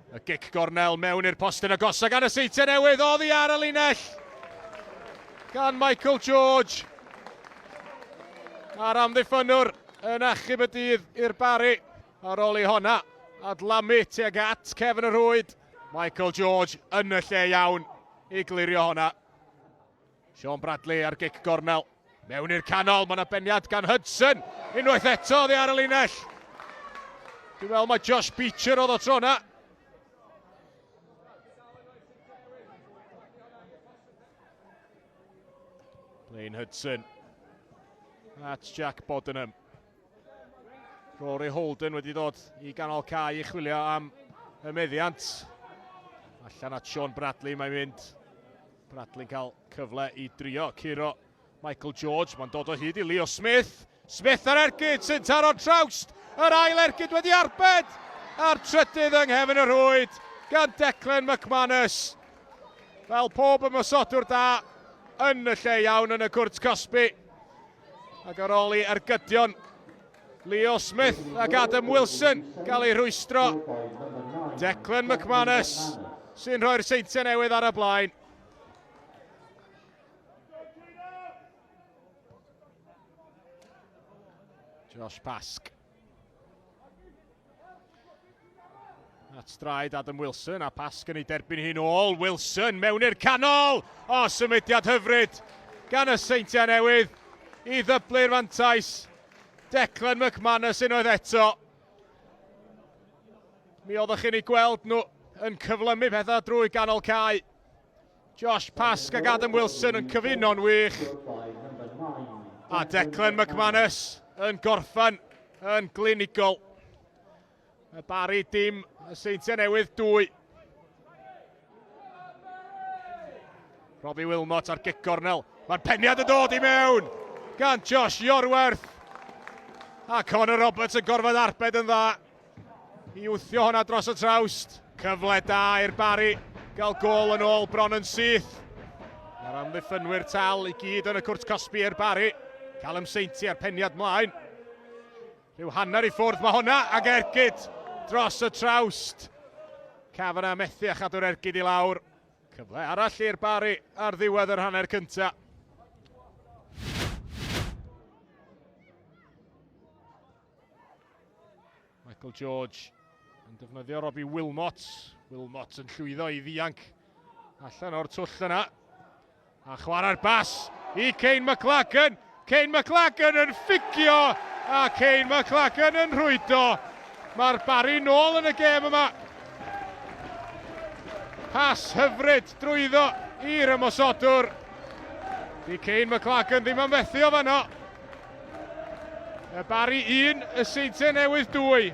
Y gic gornel mewn i'r postyn agosau gan y Seintiau Newydd. Oddi ar y linell gan Michael George. A'r amddiffynwr yn achub y dydd i'r Barri ar ôl i honna adlamu tuag at cefn y rwyd. Michael George yn y lle iawn i glirio honna. Sean Bradley ar gic gornel. Mewn i'r canol, mae yna beniad gan Hudson. Unwaith eto oddi ar y linell. Dwi'n meddwl mae Josh Beecher oedd o tro hwnna. Blaine Hudson. That's Jack Bodenham. Rory Holden wedi dod i ganol cae i chwilio am y meddiant. Allan at Sean Bradley mae'n mynd. Bradley'n cael cyfle i drio curo Michael George. Mae'n dod o hyd i Leo Smith. Smith ar ergyd, Seintiau o'r trawst. Yr ail ergyd wedi arbed. A'r trydydd yng nghefn y rwyd gan Declan McManus. Fel pob ymosodwr da yn y lle iawn yn y cwrt Cosby. Ac ar ôl i ergydion Leo Smith ac Adam Wilson gael ei rwystro. Declan McManus sy'n rhoi'r Seintiau Newydd ar y blaen. Josh Pask. At straid Adam Wilson a Pask yn ei derbyn hi'n ôl. Wilson mewn i'r canol. O, symudiad hyfryd gan y Seintiau Newydd i ddyblu'r fantais. Declan McManus unwaith eto. Mi oeddech chi'n ei gweld nhw yn cyflymu pethau drwy ganol cae. Josh Pask ac Adam Wilson yn cyfuno'n wych. A Declan McManus yn gorffan yn glinigol. Y Barri dim y Seintiau Newydd 2. Robbie Wilmot ar gic gornel. Mae'r peniad yn dod i mewn gan Josh Iorwerth. A Connor Roberts yn gorfod arbed yn dda i wthio honna dros y trawst. Cyfle da i'r Barri gael gol yn ôl bron yn syth. Mae'r amddiffynwyr tal i gyd yn y cwrt Cosby i'r Barri. Callum Seintiau ar peniad mlaen. Rhyw hanner i ffwrdd mae honna ag ergyd dros y trawst. Cafon a methu a chadw'r ergyd i lawr. Cyfle arall i'r Barri ar ddiwedd yr hanner cynta. Michael George yn defnyddio Robbie Wilmot. Wilmot yn llwyddo i ddianc allan o'r twll yna. A chwarae'r bas i Kane McLagan. Kane McLagan yn ffigio a Kane McLagan yn rhwydo. Mae'r Barri nôl yn y gêm yma. Pas hyfryd drwyddo i'r ymosodwr. Di Kane McLagan ddim yn methu o fanno. Y Barri 1, y Seintiau Newydd 2.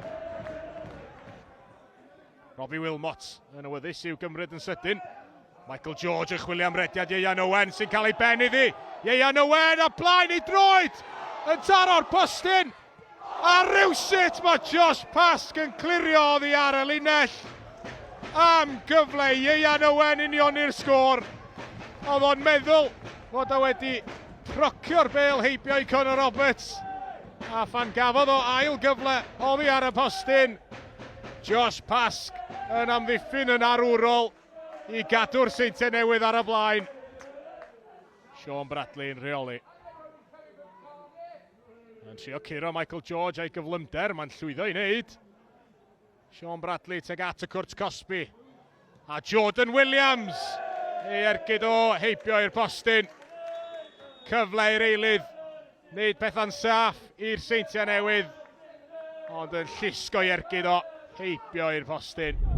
Robbie Wilmot yn awyddus i'w gymryd yn sydyn. Michael George yn chwilio am rediad Ieuan Owen sy'n cael ei ben iddi. Ieuan Owen a blaen i droed yn taro'r postyn. A rywsut mae Josh Pask yn clirio oddi ar y linell. Am gyfle Ieuan Owen union i'r sgôr. Oedd o'n meddwl fod o wedi procio'r bêl heibio i Connor Roberts. A phan gafodd o ail gyfle oddi ar y postyn. Josh Pask yn amddiffyn yn arwrol i gadw'r Seintiau Newydd ar y blaen. Sean Bradley yn rheoli. Yn trio curo Michael George a'i gyflymder, mae'n llwyddo i wneud. Sean Bradley tuag at y cwrt Cosby. A Jordan Williams ei ergyd o heibio i'r postyn. Cyfle i'r eilydd. Wneud pethau'n saff i'r Seintiau Newydd. Ond yn llusgo i ergyd o heibio i'r postyn.